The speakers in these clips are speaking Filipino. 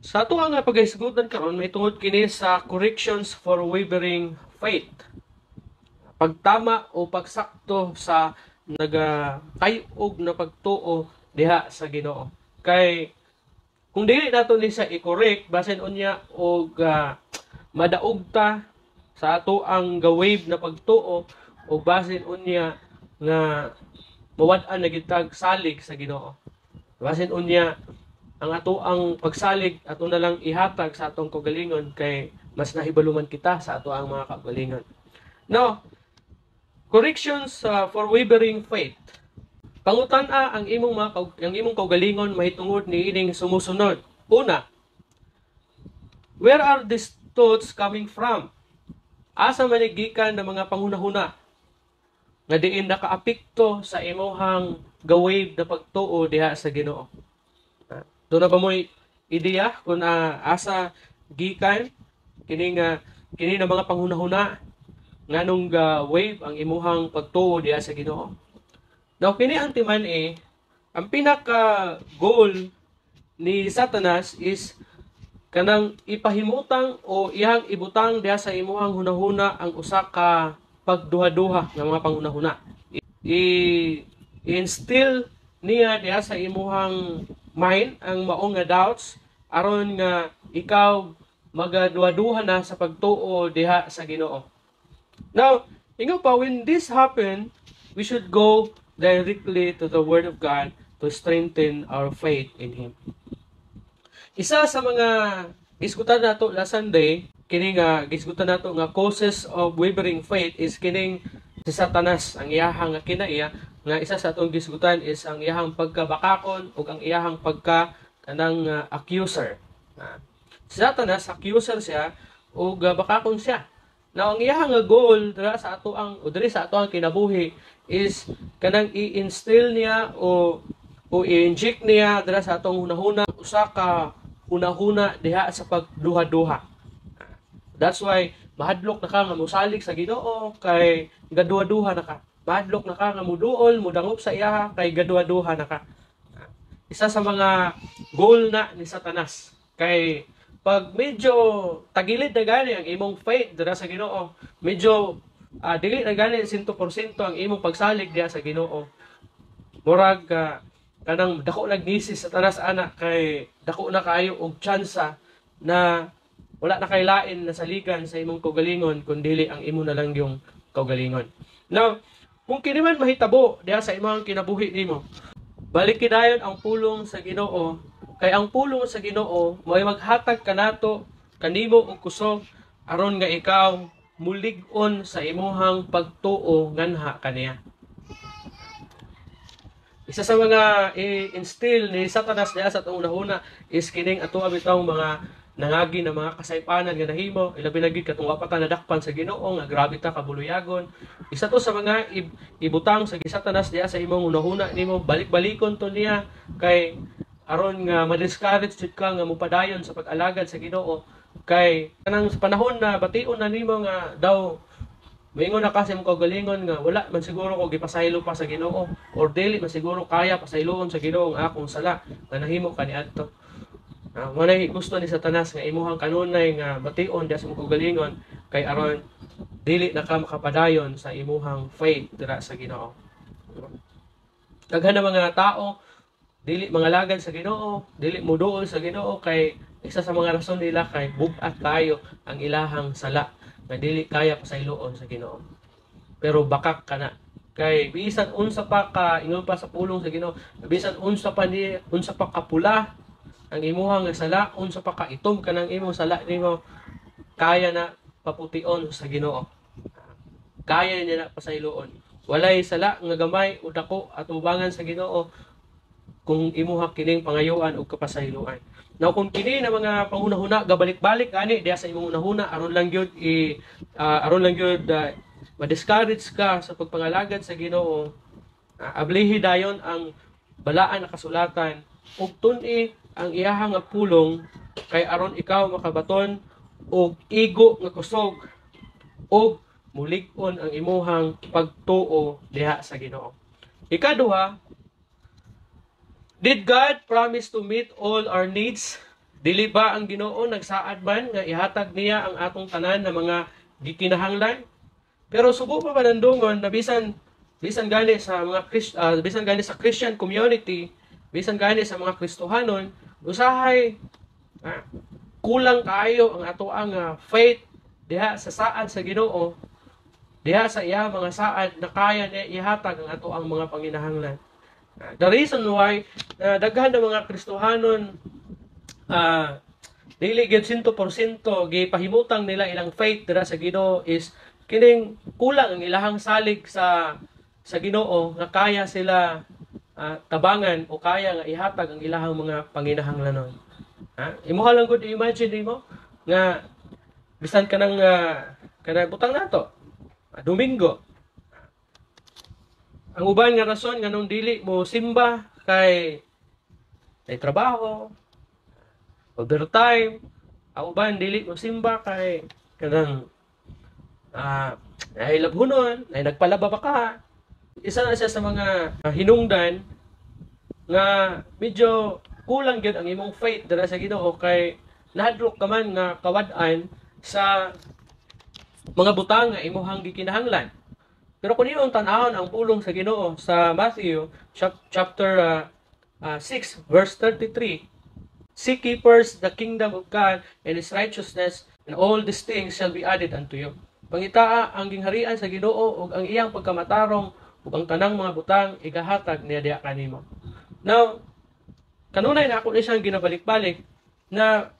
Sa ato nga paghisgutan karon may tungod kini sa corrections for wavering faith. Pagtama o pagsakto sa nagakayog na pagtuo diha sa Ginoo. Kay kung dili nato ni sa i-correct basin unya og madaog ta sa ato ang gawave na pagtuo o basin unya nga mawad-an na gitag salig sa Ginoo. Basin unya ang ato ang pagsalig ato na lang ihatag sa atong kagalingon kay mas nahibaluman kita sa ato ang mga kagalingon. Now, corrections for wavering faith. Pangutan-a ang imong kaugalingon mahitungod ni ining sumusunod. Una, where are these thoughts coming from? Asa man gikan ng mga panghunahuna nga diin nakaapekto sa imong gawave na pagtuo diha sa Ginoo. Doon na ba mo'y ideya kung asa gikan kini na mga panghunahuna nganong wave ang imuhang pagtuo diha sa Ginoo. Now kini ang timan ang pinaka goal ni Satanas is kanang ipahimutang o iyang ibutang diha sa imuhang hunahuna ang usa ka pagduha-duha ng mga panghunahuna. I-instill niya diha sa imuhang mind ang maong nga doubts aron nga ikaw magaduha-duha na sa pagtuo diha sa Ginoo. Now, ingaw pa, when this happen, we should go directly to the Word of God to strengthen our faith in Him. Isa sa mga gisgutan nato last Sunday, kini nga gisgutan nato nga causes of wavering faith is kining si Satanas, ang iyahang kinaiya nga isa sa atong gisgutan is ang iyahang pagkabakakon ug ang iyahang kanang accuser. Si Satanas accuser siya ug bakakon siya. Now, ang iyang goal dira sa ato ang kinabuhi is kanang i-instill niya o i-inject niya dira sa atong hunahuna usa ka hunahuna diha sa pagduha-duha. That's why mahadlok na ka nga mosalig sa Ginoo kay gaduha-duha na ka. Mahadlok na ka nga muduol, mudangop sa iya kay gaduha-duha na ka. Isa sa mga goal na ni Satanas kay pag medyo tagilid na gani ang imong faith dira sa Ginoo, medyo dili na gani 100% ang imong pagsalig diha sa Ginoo. Murag kanang dako nagnisi sa tanas ana kay dako na kayo og tsansa na wala na kay lain na saligan sa imong kaugalingon kundi ang imo na lang yung kaugalingon. Now, kung kini man mahitabo diha sa imong kinabuhi nimo, balik kidayon ang pulong sa Ginoo. Kay ang pulong sa Ginoo mo'y maghatag kanato kanimo og kusog aron nga ikaw mulig-on sa imuhang pagtuo nganha kaniya. Isa sa mga i-instill ni Satanas diha sa atong unahuna is kining ato bitong mga nangagi na mga kasaypanan nga nahimo, ilabi na gid katong apat na nadakpan sa Ginoo nga grabe ta kabuluyagon. Isa to sa mga ibutang sa Satanas diha sa imong unahuna nimo, balik-balikon to niya kay aron nga ma-discourage jud ka nga mupadayon sa pag-alagad sa Ginoo kay kanang panahon na bation na nimo nga daw moingon na kasi mo kaugalingon nga wala man siguro ko gipasaylo pa sa Ginoo or dili man siguro kaya pasayloon sa Ginoo ang akong sala nga nahimo kaniadto. Manay gusto ni Satanas nga imuhang kanunay nga bation diha sa imong kaugalingon kay aron dili na ka makapadayon sa imuhang faith dira sa Ginoo. Daghan na mga tao dili mangalagad sa Ginoo, dili muduol sa Ginoo kay isa sa mga rason nila kay bug-at kayo ang ilahang sala nga dili kaya pasayloon sa Ginoo. Pero bakak kana kay bisan unsa pa ka ingon pa sa pulong sa Ginoo, bisan unsa pa kapula ang imuhang sala, unsa pa ka itom kanang imong sala nimo kaya na papution sa Ginoo. Kaya niya na pasayloon. Walay sala nga gamay o dako at ubangan sa Ginoo kung imuha kining pangayuan o kapasayloan. Now kung kini na mga panghunahuna gabalik-balik ani diha sa imong unahuna aron lang gyud ma-discourage ka sa pagpangalagad sa Ginoo. Ablihi dayon ang balaan na kasulatan ug tun-i ang iyahang pulong kay aron ikaw makabaton og igo nga kusog og mulig-on ang imuhang pagtuo diha sa Ginoo. Ikaduha, did God promise to meet all our needs Dili ba ang Ginoo nagsaad man nga ihatag niya ang atong tanan na mga gikinahanglan? Pero sugo pa panandungon na bisan gani sa mga bisan gani sa Christian community, bisan gani sa mga Kristohanon, usahay kulang kaayo ang ato ang faith diha sa saad sa Ginoo, diha sa iya mga saad na kaya niya ihatag ang ato ang mga panginahanglan. The reason why daghan ng mga Kristohanon dili gyud 100% gipahimutang nila ilang faith dira sa Ginoo is kining kulang ang ilahang salig sa Ginoo nga kaya sila tabangan o kaya nga ihatag ang ilahang mga panginahanglanon. Imuha lang gud imagine mo nga bisan kanang butang nato Domingo. Ang uban nga rason nga nung dili mo simba kay trabaho, overtime. Ang uban dili mo simba kay kanang ay labhunon, ay nagpalaba pa ka. Isa na siya sa mga hinungdan nga medyo kulang gyud ang imong faith dira sa Ginoo kay nahadlok ka man nga kawad-an sa mga butang nga imuhang gikinahanglan. Pero kung imong tan-awon ang pulong sa Ginoo sa Matthew chapter 6 verse 33, seek ye first the kingdom of God and His righteousness, and all these things shall be added unto you. Pangitaa ang gingharian sa Ginoo ug ang iyang pagkamatarong ug ang tanang mga butang igahatag niya diha kanimo. Now, kanunay na ako ni siyang ginabalik-balik na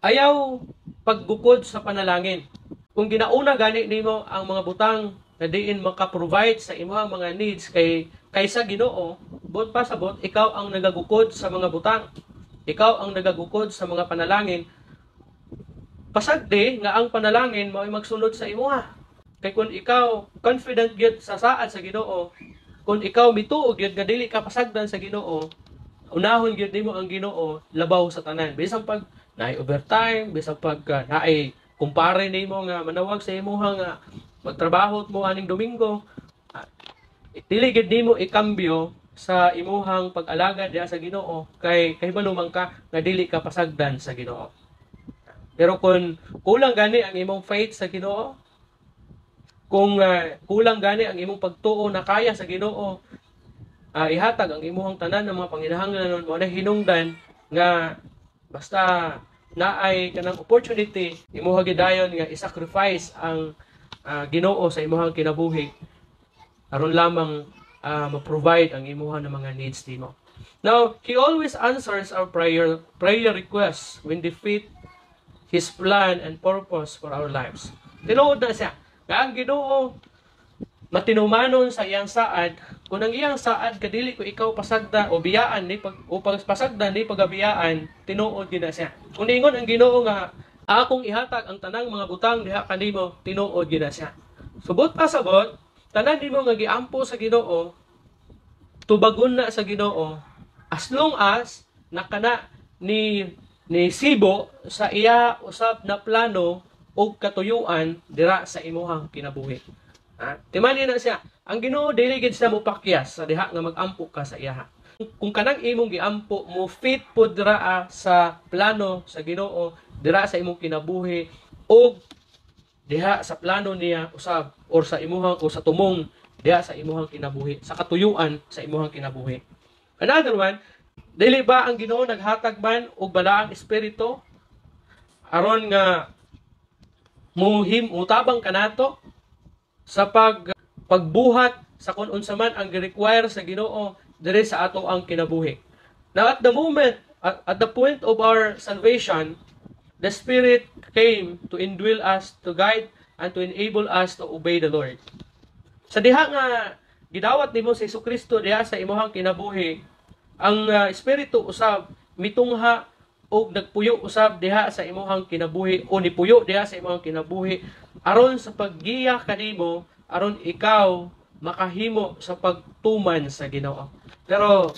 ayaw paggukod sa panalangin. Kung ginauna gani nimo ang mga butang na diin maka-provide sa imong mga needs kaysa Ginoo, bot pasabot ikaw ang nagagukod sa mga butang. Ikaw ang nagagukod sa mga panalangin. Pasagdi nga ang panalangin mao magsunod sa imuha. Kay kung ikaw confident gyud sa saad sa Ginoo, kung ikaw mituog gyud nga dili ka pasagdan sa Ginoo, unahon gyud nimo ang Ginoo labaw sa tanan. Bisan pag naay overtime, bisan pag naay kumpare nimo nga manawag sa imuha nga magtrabaho mo aning Domingo, dili gyud nimo ikambyo sa imuhang pag-alagad diha sa Ginoo kay manuman ka nga dili ka pasagdan sa Ginoo. Pero kung kulang gani ang imong faith sa Ginoo, kung kulang gani ang imong pagtuo na kaya sa Ginoo, ihatag ang imong tanan ng mga panginahanglan mo na hinungdan nga basta naay kanang opportunity imuha gidayon nga i-sacrifice ang Ginoo sa imong kinabuhi aron lamang ma-provide ang imuha ng mga needs nimo. Now, He always answers our prayer requests when they fit His plan and purpose for our lives. Tinuod na siya nga ang Ginoo matinumanon sa iyang saad. Kung ang iyang saad kadili ko ikaw pasagda o biyaan ni pasagda ni pagabiyaan, tinuod gid na siya. Kung ingon ang Ginoo nga akong ihatag ang tanang mga butang diha kanimo, tinuod gid na siya. Subot pasabot, tanan nimo nga giampo sa Ginoo, tubagon na sa Ginoo as long as nakana ni sibo sa iya usab na plano o katuyuan dira sa imuhang kinabuhi. Timani na siya. Ang Ginoo dili gid sa mopakyas sa diha nga magampo ka sa iya. Kung kanang imong giampo mo fit pud dira sa plano sa Ginoo, dira sa imong kinabuhi o diha sa plano niya usab or sa imuhang o sa tumong diha sa imuhang kinabuhi, sa katuyuan sa imuhang kinabuhi. Another one, dili ba ang Ginoo naghatag man og balaang espiritu aron nga mutabang kanato sa pagbuhat sa kung unsa man ang gi-require sa Ginoo diri sa ato ang kinabuhi. Now at the point of our salvation, the Spirit came to indwell us, to guide and to enable us to obey the Lord. Sa diha nga gidawat nimo si Jesucristo diha sa imong kinabuhi, ang Espiritu usab mitungha o nagpuyo usab diha sa imong kinabuhi o nipuyo diha sa imong kinabuhi aron sa paggiya kanimo aron ikaw makahimo sa pagtuman sa Ginoo. Pero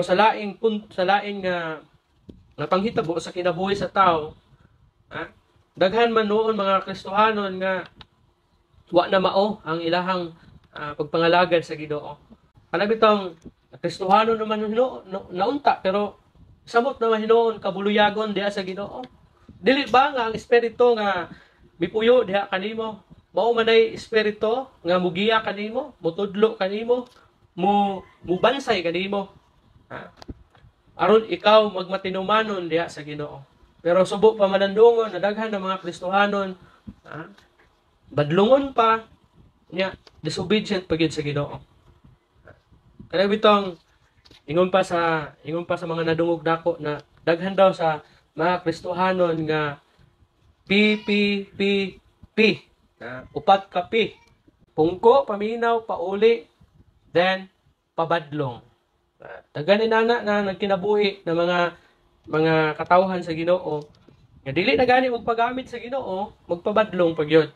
sa laing nga panghitabo sa kinabuhi sa tao, daghan man noon mga Kristohanon nga wa na mao ang ilahang pagpangalagad sa Ginoo. Kana bitong Kristohano naman naunta, pero samot naman hinoon kabuluyagon diha sa Ginoo. Dili ba nga ang espiritu nga mipuyo diha kanimo, mao man ay espiritu nga mugiya kanimo, mutudlo kanimo, mubansay kanimo. Ha? Aron ikaw magmatinumanon diha sa Ginoo. Pero subo pa manandungon na daghan ng mga Kristohanon, ha? Badlungon pa nya disobedient pagid sa Ginoo. Kaya bitong ingon pa sa mga nadungog dako na daghan daw sa mga Kristohanon nga P. Upat ka P. Pungko, paminaw, pauli, then pabadlong. Daghan ni nana na nagkinabuhi ng mga katawhan sa Ginoo. Nga dili na gani magpagamit sa Ginoo, magpabadlong pagyod.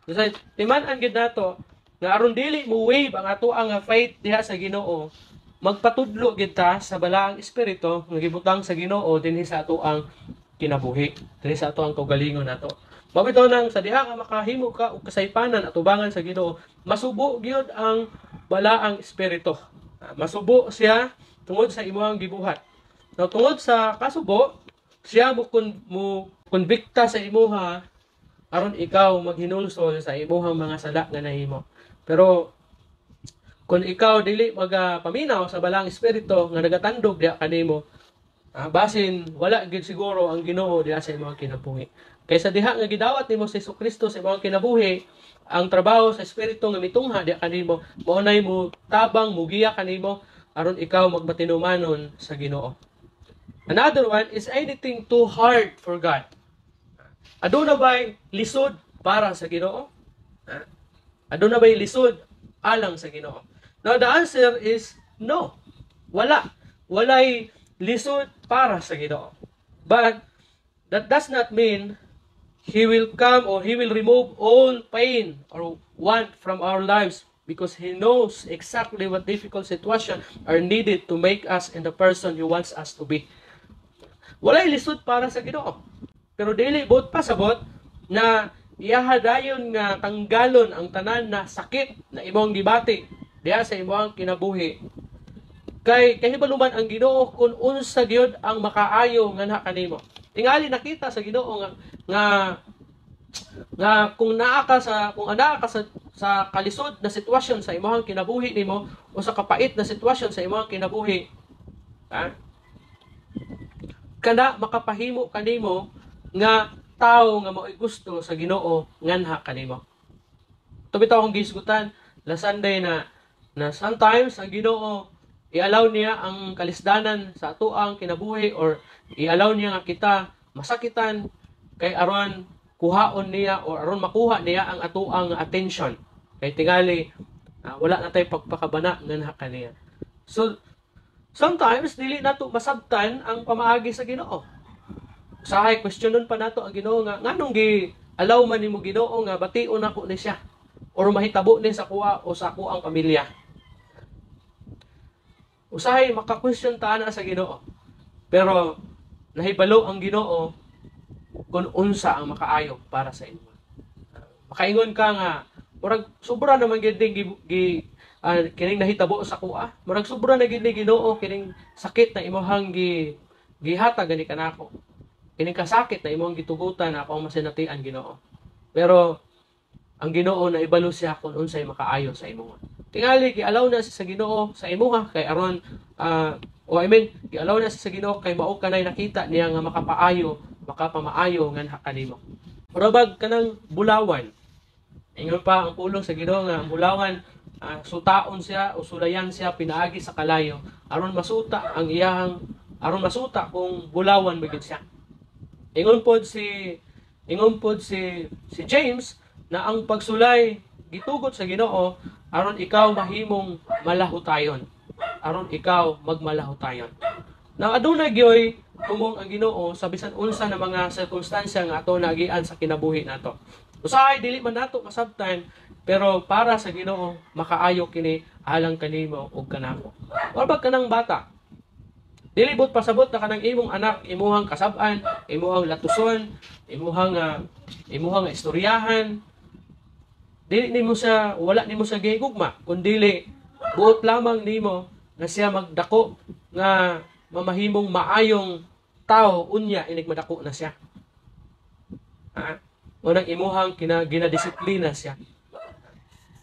So timan-an gid nato nga aron dili mo wave ang ato ang faith diha sa Ginoo, magpatudlo gid ta sa balaang espiritu nga gibutang sa Ginoo dinhi sa ato ang kinabuhi, dinhi sa ato ang kaugalingon nato. Mabitaw nang sa diha nga makahimo ka og kasaypanan at ubangan sa Ginoo, masubo gyud ang balaang espiritu. Masubo siya tungod sa imong gibuhat. Now tungod sa kasubo, siya mo konbikta sa imuha aron ikaw maghinulsol sa imuhang mga sala nga nahimo. Pero kung ikaw dili magapaminaw sa balang espiritu nga nagatandog diha kanimo, basin wala gid siguro ang Ginoo diha sa imong kinabuhi. Kaysa diha nga gidawat nimo si Jesucristo sa imong kinabuhi, ang trabaho sa espiritu nga mitungha diha kanimo, mao nay mo tabang mugiya kanimo aron ikaw magmatinumanon sa Ginoo. Another one is anything too hard for God. Aduna ba'y lisod para sa Ginoo? Aduna ba'y lisod alang sa Ginoo? Now the answer is no. Wala. Walay lisod para sa Ginoo. But that does not mean He will come or He will remove all pain or want from our lives, because He knows exactly what difficult situations are needed to make us in the person He wants us to be. Walay lisod para sa Ginoo. Pero dili bot pasabot na iyahadayon nga tanggalon ang tanan na sakit na imong gibati diha sa imong kinabuhi. Kay kahibaluman ang Ginoo kung unsa gyud ang makaayo nga naa kanimo. Tingali nakita sa Ginoo nga kung naa ka sa kalisod na sitwasyon sa imong kinabuhi nimo o sa kapait na sitwasyon sa imong kinabuhi, kana makapahimo kanimo nga tao nga mo'y gusto sa Ginoo nganha kanimo. Tubitaw akong gisgutan last Sunday na sometimes ang Ginoo i-allow niya ang kalisdanan sa ato ang kinabuhi, or i-allow niya nga kita masakitan kay aron kuhaon niya o aron makuha niya ang ato ang attention. Kay tingali wala na tay pagpakabana nganha kaniya. So sometimes dili nato masabtan ang pamaagi sa Ginoo. Usahay questionon pa nato ang Ginoo nga nganong gi-allow man nimo Ginoo nga bation ako ni siya or mahitabo ni sa kuha o sa ako ang pamilya. Usahay maka-question ta na sa Ginoo. Pero nahibalo ang Ginoo kung unsa ang makaayo para sa inyo. Makaingon ka nga murag sobra naman gid kining nahitabo sa kuha. Murag sobra na gid ni Ginoo kining sakit na imong gihatag gani kanako. Kining kasakit na imong gitugutan na ako masinatian Ginoo. Pero ang Ginoo na ibalo siya kung unsay makaayo sa imo. Tingali gi-allow na sa Ginoo sa imuha kay aron gi-allow na sa Ginoo kay mao kanay nakita niya nga makapamaayo nganha kanimo. Murabag kanang bulawan. Ingon pa ang pulong sa Ginoo nga ang bulawan sutaon siya o sulayan siya pinaagi sa kalayo aron masuta kung bulawan magid siya. Ingon pod si James na ang pagsulay gitugot sa Ginoo aron ikaw mahimong malahutayon. Aron ikaw magmalahutayon. Nang aduna gyoy tumong ang Ginoo sa bisan unsa na mga sirkumstansya nga ato nagian sa kinabuhi nato. Usahay dili man nato masabtan, pero para sa Ginoo makaayo kini alang kanimo ug kanako. Wala kanang bata. Dili bot pasabot na kanang imong anak, imuhang kasab-an, imuhang latuson, imuhang istoryahan. Wala nimo sa gigugma, kun dili buot lamang nimo nga siya magdako nga mamahimong maayong tao unya inig madako na siya. Ha? Unang imuhang ginadisiplina siya.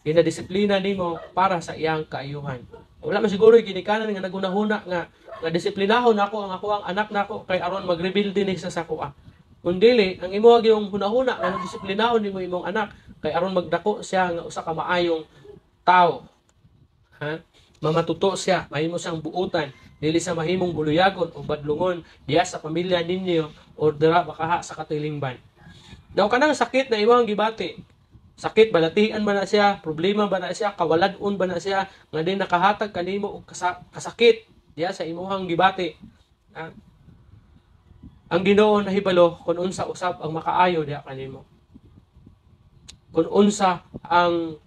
Ginadisiplina nimo para sa iyang kaayuhan. Wala man siguro ginikanan nga nagunahuna nga disiplinahon ako ang anak nako kay aron mag-rebuild din sa sakoa. Kundili ang imo gyung hunahuna nga disiplinahon nimo imong anak kay aron magdako siya nga usa ka maayong tao. Ha? Mamatuto siya, mahimo siyang buutan, dili sa mahimong buluyagon o badlungon diya sa pamilya ninyo o dira bakaha sa katilingban. Daw kanang sakit na imong gibati. Sakit balatian ba na siya, problema ba na siya, kawaladon ba na siya nga din nakahatag kanimo og kasakit diya sa imong gibati. Ha? Ang Ginoo nahibalo kung unsa usab ang makaayo diya kanimo. Kung unsa ang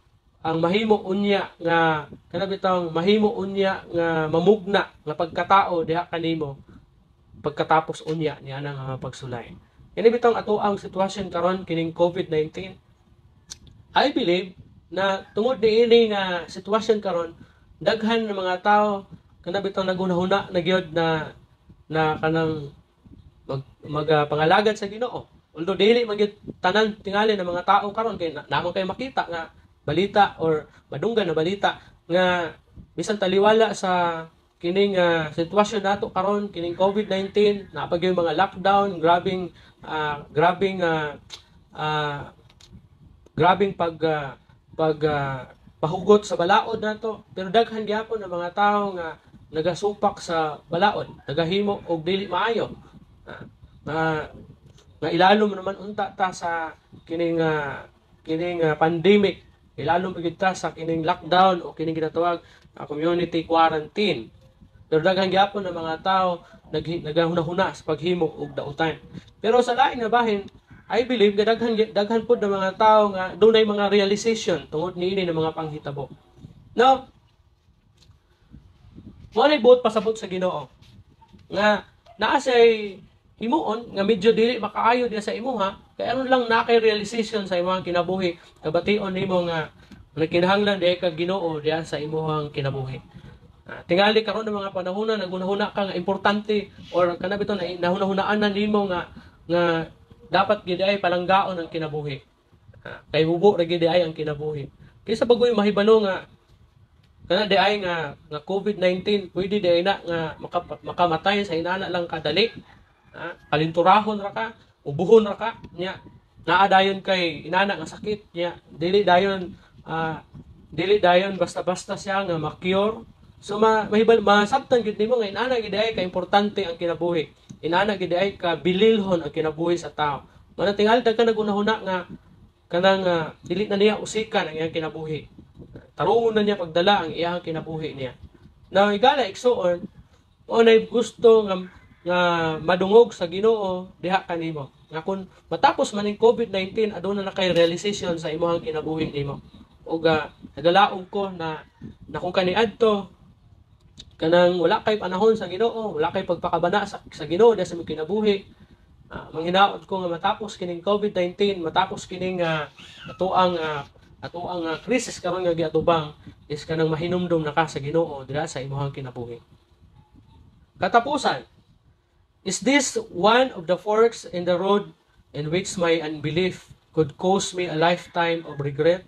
mahimo unya nga kanabitang mahimo unya nga mamugna nga pagkatao diha kanimo pagkatapos unya niya nga pagsulay. Kini bitong ato ang sitwasyon karon kining COVID-19. I believe na tungod niini nga sitwasyon karon daghan ng mga tao kanabitang nagunahuna na gyud na kanang pangalagad sa Ginoo. Although dili magyud tanan tingali ng mga tao karon kay namon kay makita nga balita or madunggan na balita nga bisan taliwala sa kining sitwasyon nato karon kining COVID-19 napagay mga lockdown grabing pahugot sa balaod nato pero daghan gyapon ang mga tawo nga nagasupak sa balaod nagahimo og dili maayo nga ilalom naman unta ta sa kining pandemic ilalom pagid ta sa kining lockdown o kining ginatawag community quarantine. Pero daghan gyapon ang mga tao nagahuna-huna sa paghimo og dautan. Pero sa lain nga bahin, I believe nga daghan pud ng mga tao nga dunay mga realization tungod niini ng mga panghitabo. Now, mo nay buot pasabot sa Ginoo nga naa say himuon nga medyo dili makaayo diya sa imuha kay aron lang na kay realization sa imong kinabuhi kabation nimo nga kinahanglan diay ka Ginoo diya sa imong kinabuhi. Tingali karon ng mga panahon na nagunahuna ka nga importante or kanabito na nahunahunaan na nimo nga dapat gid ay palanggaon ang kinabuhi. Kay hubo ra gid ay ang kinabuhi. Kaysa bagoy mahibalo nga kana diay nga COVID-19 pwede diay na nga makamatay sa inana lang kadali. Kalinturahon ra ka, ubuhon ra ka nya naa dayon kay inana nga sakit nya dili dayon basta-basta siya nga ma-cure. So masabtan gid nimo nga inana gid ay ka importante ang kinabuhi. Inana gid ay ka bililhon ang kinabuhi sa tao. Mana tingali daghan nagunahuna nga kanang dili na niya usikan ang iyang kinabuhi. Tarungon na niya pagdala ang iyang kinabuhi niya. Now igala igsuon o nay gusto nga madungog sa Ginoo diha kanimo. Nga kun matapos maning COVID-19 aduna na kay realization sa imong kinabuhi nimo. Ug nagalaog ko na kung kaniadto kanang wala kay panahon sa Ginoo, wala kay pagpakabana sa Ginoo diha sa imong kinabuhi. Manghinaot ko nga matapos kining COVID-19, matapos kining atoang krisis karon nga giatubang is kanang mahinumdum na ka sa Ginoo diha sa imong kinabuhi. Katapusan, is this one of the forks in the road in which my unbelief could cause me a lifetime of regret?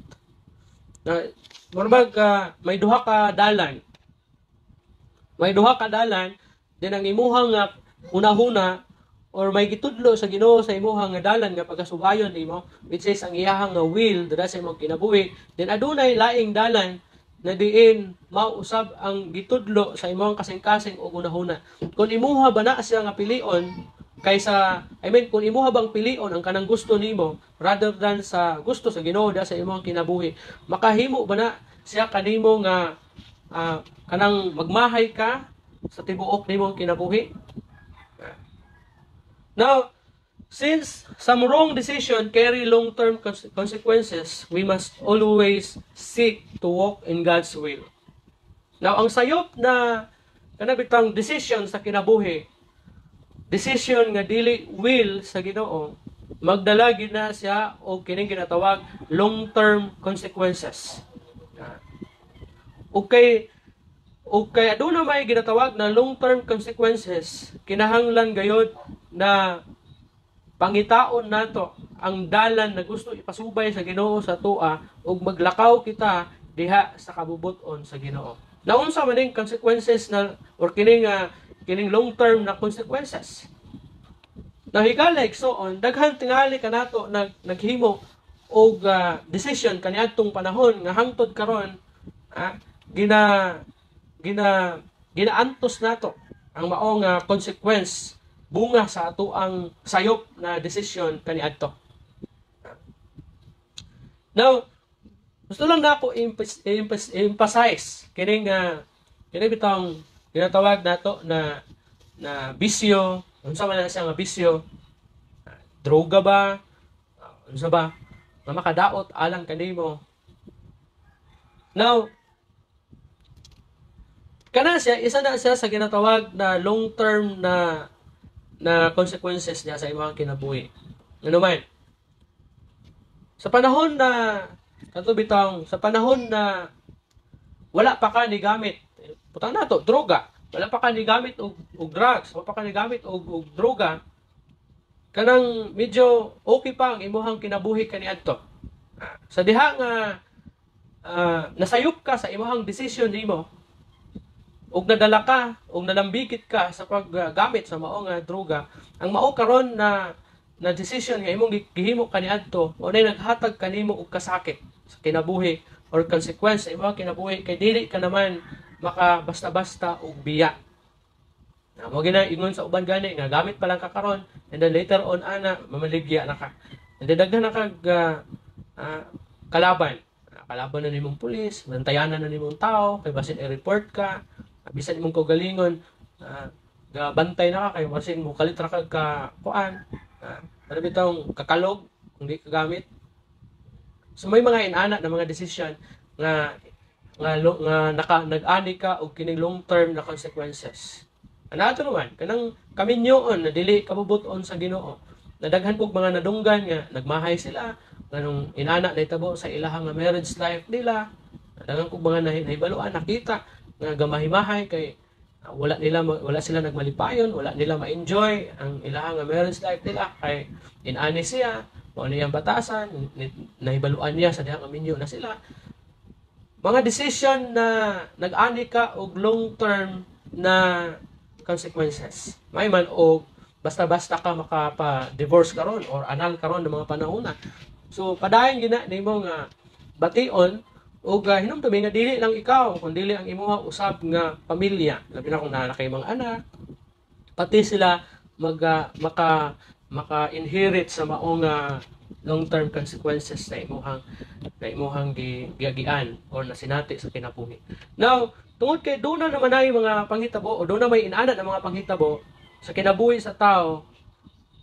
May duha ka dalan. May duha ka dalan, din ang imuhang unahuna or may gitudlo sa Ginoo sa imuhang dalan nga pagasubayon nimo, which is ang iyahang will dira sa imong kinabuhi. Then adunay laing dalan na diin mausab ang gitudlo sa imong kasing-kasing o unahuna. Kung imuha ba na siya nga pilion kung imuha bang pilion ang kanang gusto nimo rather than sa gusto sa Ginoo da sa imong kinabuhi, makahimo ba na siya kanimo nga kanang magmahay ka sa tibuok nimong kinabuhi? Now, since some wrong decision carry long-term consequences, we must always seek to walk in God's will. Now, ang sayop na kanabitang decision sa kinabuhi, decision nga dili will sa Ginoo, magdala gid na siya og kining ginatawag long-term consequences. O kaya doon na may ginatawag na long-term consequences, kinahanglan gayod na pangitaon nato ang dalan na gusto ipasubay sa Ginoo sa tua ug maglakaw kita diha sa kabubuton sa Ginoo. Naunsa man ning consequences na or kining long-term na consequences. Nahigala igsoon daghan tingali kanato naghimo og decision kaniadtong panahon nga hangtod karon ginaantos nato ang maong consequence bunga sa ato ang sayop na decision kaniadto. Now, gusto lang na ako emphasize kining bitong ginatawag nato na bisyo. Unsa man na siya nga bisyo? Droga ba? Unsa ba? Na makadaot alang kanimo. Now, kana siya isa na siya sa ginatawag na long-term na consequences niya sa imong kinabuhi. Ano man? Sa panahon na sa panahon na wala pa ka ni gamit, putang nato droga, wala pa ka ni gamit og drugs, wala pa ka ni gamit og droga, kanang medyo okay pa ang imong kinabuhi kaniadto. Sa diha nga nasayop ka sa imong decision nimo, og nadala ka, og nalambigit ka sa paggamit sa mao nga droga, ang mao karon na decision nga imong gihimo kaniadto, o nay naghatag kanimo og kasakit sa kinabuhi or consequence sa imong kinabuhi kay dili ka naman maka basta-basta og biya. Mo gina ingon sa uban gani nga gamit pa lang ka karon and then later on ana mamaligya na ka. And then daghan na kag kalaban na nimong pulis, bantayanan na nimong tao, kay basin i-report ka, bisan imong kaugalingon, bantay na ka, kay basin mo kalit ra kag kuan, ano bitong kakalog, kung di ka gamit. So may mga inana na mga decision nga nag-ani ka og kining long-term na consequences. Anato naman, kanang kaminyoon na dili kabubuton sa Ginoo. Nadaghan kog mga nadunggan nga nagmahay sila, nganong inana na itabo sa ilahang marriage life nila. Nadaghan kog mga nahibaluan nakita nga gamahimahay kay wala sila nagmalipayon, wala nila ma-enjoy ang ilahang marriage life nila kay inani siya, mo niyang batasan, nahibaluan niya sa dihang aminyo na sila. Mga decision na nag-ani ka og long-term na consequences. May man og basta-basta ka makapa-divorce karon or anal karon ng mga panahona. So padayon gina nimo nga bation og hinumdumi nga dili lang ikaw kundi dili ang imong usab nga pamilya, labi na kung naa kay mga anak, pati sila maka-inherit sa maong long-term consequences na imuhang giagian or nasinati sa kinabuhi. Now, tungod kay doon na naman ay mga panghitabo o doon na may inanad na mga panghitabo sa kinabuhi sa tao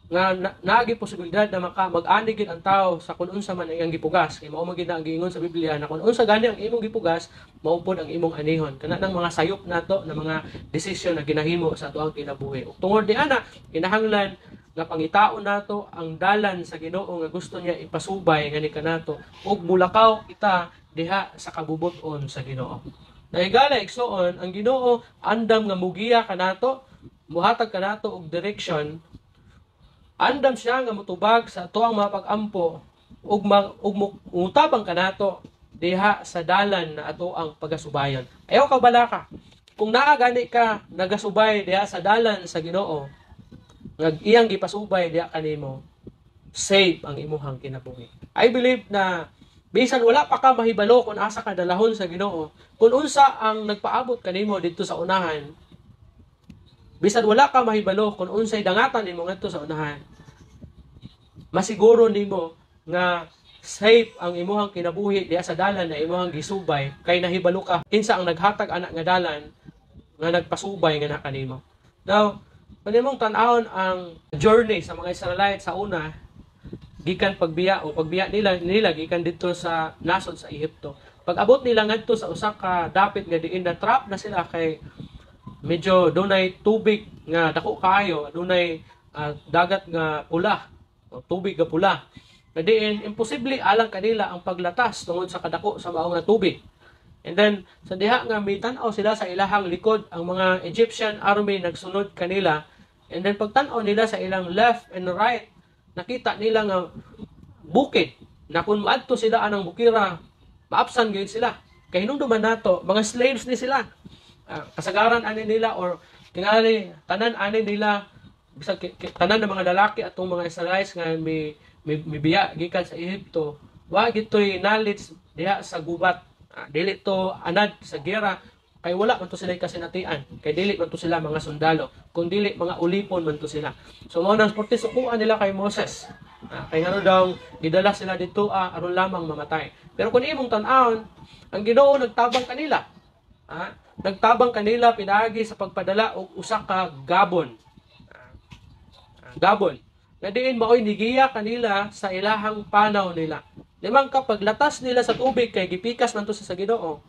nga naagi posibilidad na mag-ani gid ang tao sa kun unsa man ang gipugas. Kay mao man gid ang giingon sa Biblia na kun unsa gani ang imong gipugas, mao pod ang imong anihon. Kana nang mga sayop nato na mga desisyon na ginahimo sa atuang kinabuhi. Ug tungod di ana, kinahanglan nga pangitaon nato ang dalan sa Ginoo nga gusto niya ipasubay ngani kanato ug mulakaw kita diha sa kabubuton sa Ginoo. Nahigala igsoon ang Ginoo andam nga mugiya kanato, muhatag kanato og direction. Andam siya nga mutubag sa atuang mga pag-ampo ug mutabang kanato diha sa dalan na ato ang pagasubayon. Ayaw ka bala ka. Kung naa gani ka nagasubay diha sa dalan sa Ginoo, nga iyang gipasubay diha kanimo, safe ang imuhang kinabuhi. I believe na bisan wala pa ka mahibalo kung asa ka dalahon sa Ginoo, kung unsa ang nagpaabot kanimo didto sa unahan, bisan wala ka mahibalo kung unsay dangatan nimo ngadto sa unahan, masiguro nimo nga safe ang imuhang kinabuhi diha sa dalan na imuhang gisubay kay nahibalo ka kinsa ang naghatag anak nga dalan nga nagpasubay nga kanimo. Now, panimong tan-awon ang journey sa mga Israelite sa una gikan pagbiya nila gikan dito sa nasod sa Ehipto. Pag-abot nila ngadto sa usa ka dapit nga diin na trap na sila kay medyo dunay tubig nga dako kaayo, dunay dagat nga pula, o tubig nga pula. Na diin imposible alang kanila ang paglatas tungod sa kadako sa mao nga tubig. And then sa diha nga mitan-aw sila sa ilahang likod ang mga Egyptian army nagsunod kanila. And then pagtan-aw nila sa ilang left and right, nakita nila nga bukid na kung maadto sila anang bukira, maapsan gyud sila. Kay hinungduman nato, mga slaves ni sila. Kasagaran ani nila or tingali tanan ani nila bisag tanan ng mga lalaki atong mga Israelites nga may biya gikan sa Ehipto, wa gitoy knowledge diha sa gubat. Dili to anad sa gera kay wala man to sila kasinatian, kay dili man to sila mga sundalo, kun dili mga ulipon man to sila. So mao nang sporte sukuan nila kay Moses. Kay ngano daw gidala sila dito aron lamang mamatay. Pero kun imong tan-awon, ang Ginoo nagtabang kanila. Nagtabang kanila pinaagi sa pagpadala og usa ka gabon. Gabon. Na diin maoy nigiya kanila sa ilahang panaw nila. Limang kapag latas nila sa tubig kay gipikas man to sa Ginoo.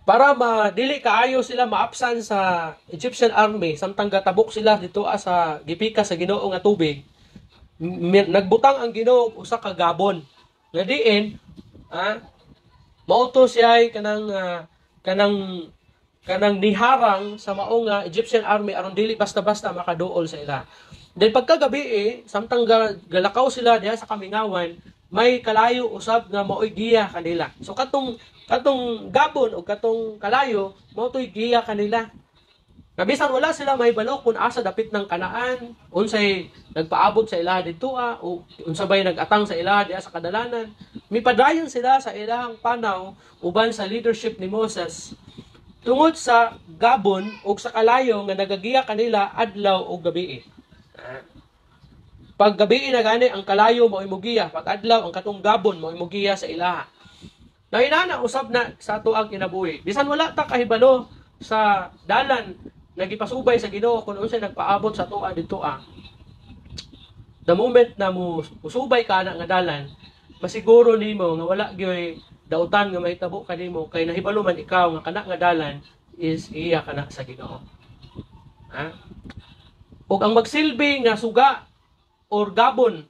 Para dili kaayo sila maapsan sa Egyptian army samtang gatabok sila dito sa gipikas sa Ginoo nga tubig. Nagbutang ang Ginoo usa ka gabon. Nga diin mauto siya kanang niharang sa maong Egyptian army aron dili basta-basta makaduol sa ila. Then pagkagabi samtang galakaw sila diha sa kamingawan, may kalayo usab nga maoy giya kanila. So katong gabon o katong kalayo mao toy giya kanila. Nabisan wala sila may balo kung asa dapit ng Kanaan, unsay nagpaabot sa ilaha dito o unsabay nagatang sa ilaha diha sa kadalanan. Mipadayon sila sa ilahang panaw uban sa leadership ni Moses. Tungod sa gabon o sa kalayo nga nagagiya kanila adlaw o gabi. Pag gabi na gani ang kalayo mo imugiya, pag adlaw ang katong gabon mo imugiya sa ilaha. Nahinana usab na sa ato ang kinabuhi. Bisan wala ta kahibalo sa dalan nagipasubay sa Ginoo kung unsay nagpaabot sa ato dito The moment na mo usubay ka na nga dalan, masiguro nimo nga wala gyoy dautan nga mahitabo kanimo kay nahibalo man ikaw nga kana nga dalan is iya kana sa Ginoo. Ug ang magsilbi nga suga or gabon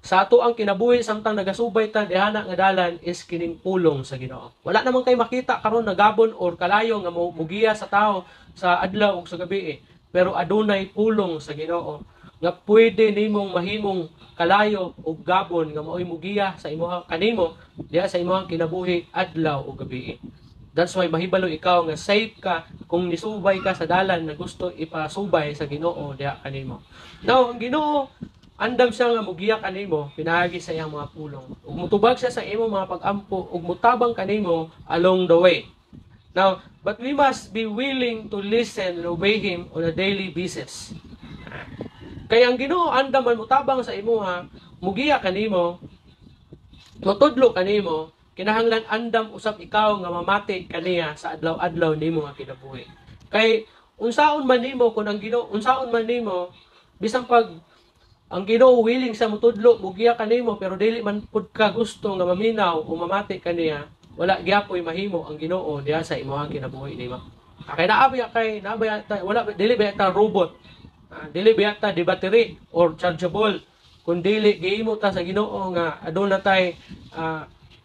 sa ato ang kinabuhi samtang nagasubay ta dihana nga dalan is kining pulong sa Ginoo. Wala namang kay makita karon na gabon or kalayo nga mugiya sa tao sa adlaw ug sa gabi pero adunay pulong sa Ginoo nga pwede nimong mahimong kalayo ug gabon nga maoy mugiya sa imong kanimo diha sa imong kinabuhi adlaw ug gabi. That's why mahibalo ikaw nga safe ka kung nisubay ka sa dalan na gusto ipasubay sa Ginoo diha kanimo. Now, ang Ginoo andam siya nga mugiya kanimo pinaagi sa iyang mga pulong. Ug mutubag siya sa imong mga pag-ampo ug mutabang kanimo along the way. Now, but we must be willing to listen and obey Him on a daily basis. Kaya ang Ginoo andam man mutabang sa imuha, mugiya kanimo, mutudlo kanimo, kinahanglan andam usab ikaw nga mamati kaniya sa adlaw-adlaw nimo nga kinabuhi. Kay unsaon man nimo kun ang Ginoo unsaon man nimo bisan pag ang Ginoo willing sa mutudlo mugiya kanimo pero dili man pud ka gusto nga maminaw o mamati kaniya, wala gyapon mahimo ang Ginoo diha sa imong kinabuhi nimo. Kay naabay wala dili ba ta robot. Dili ba ta di battery or chargeable kun dili gihimo ta sa Ginoo nga aduna tay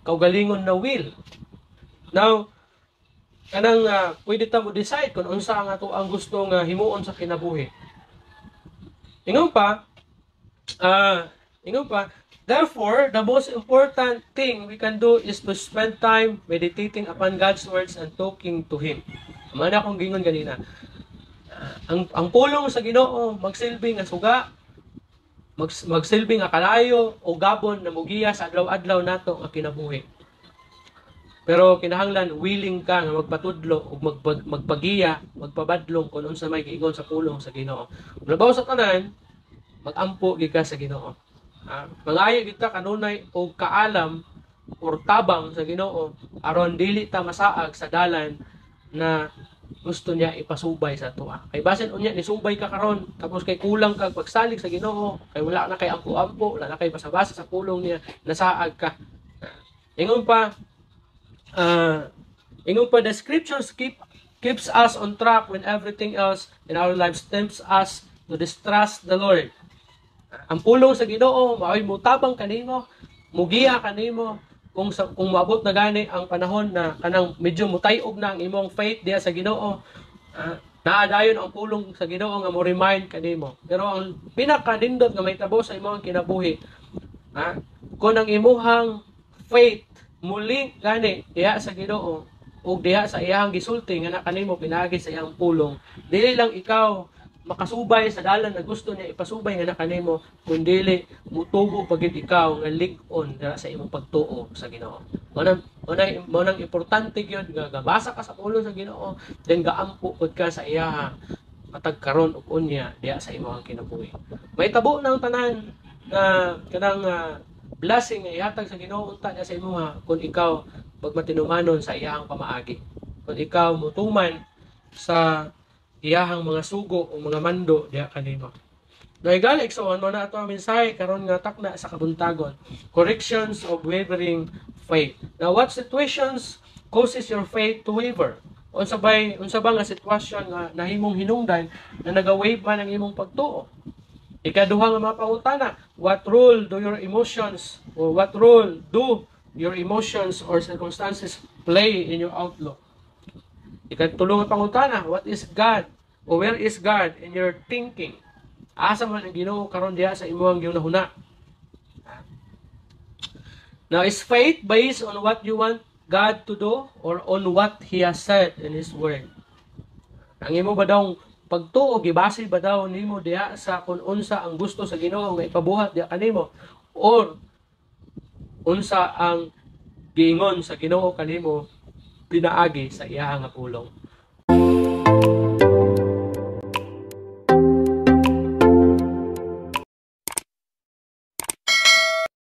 kaugalingon na will. Now, kanang pwede ta mo decide kung unsa ang ato ang gusto nga himuon sa kinabuhi. Ingon pa, therefore, the most important thing we can do is to spend time meditating upon God's words and talking to Him. Mana akong gingon ganina. Ang pulong sa Ginoo magsilbi nga suga, magsilbi nga kalayo o gabon na mugiya sa adlaw-adlaw nato nga kinabuhi. Pero kinahanglan willing ka nga magpatudlo o magpagiya, magpabadlong kung unsa may giingon sa pulong sa Ginoo. Labaw sa tanan, magampo gid ka sa Ginoo. Mangayo gid ta kanunay og kaalam or tabang sa Ginoo aron dili ta masaag sa dalan na gusto niya ipasubay sa tuwa. Kay basin unya ni subay ka karon tapos kay kulang kag pagsalig sa Ginoo, kay wala na kay ampo-ampo, wala na kay basa-basa sa pulong niya, nasaag ka. Ingon pa the scriptures keeps us on track when everything else in our lives tempts us to distrust the Lord. Ang pulong sa Ginoo maoy mutabang kanimo, mugiya kanimo kung maabot na gani ang panahon na kanang medyo mutayog na ang imong faith diha sa Ginoo, naadayon ang pulong sa Ginoo nga mo remind kanimo. Pero ang pinakadindot nga mahitabo sa imong kinabuhi, kung ang imuhang faith muli gani diha sa Ginoo ug diha sa iyang gisulti nga kanimo pinaagi sa iyang pulong, dili lang ikaw makasubay sa dalan na gusto niya ipasubay nga kanimo, kundi mutubo pagid ikaw nga lig-on sa imong pagtuo sa Ginoo. Manang importante gyud nga gabasa ka sa pulong sa Ginoo, then gaampo pud ka sa iya matag karon ug unya diha sa imong kinabuhi. Mahitabo nang tanan na kanang blessing nga ihatag sa Ginoo unta niya sa imong kung ikaw pagmatinumanon sa iyang pamaagi. Kung ikaw mutuman sa iyahang mga sugo o mga mando diha kanimo. Naigalik so ano na ato ang mensahe karon nga takna sa kabuntagon. Corrections of wavering faith. Now what situations causes your faith to waver? Unsa ba nga sitwasyon nga nahimong hinungdan na naga-wave man ang imong pagtuo? Ikaduha nga mga pangutana, what role do your emotions or circumstances play in your outlook? Ikatulong nga pangutana, what is God o where is God in your thinking? Asa man ang Ginoo karon diha sa imong ginahuna? Now, is faith based on what you want God to do or on what He has said in His Word? Ang imo ba daw pagtuo gibase ba daw nimo diha sa kung unsa ang gusto sa Ginoo nga ipabuhat diha kanimo or unsa ang giingon sa Ginoo kanimo pinaagi sa iyang pulong?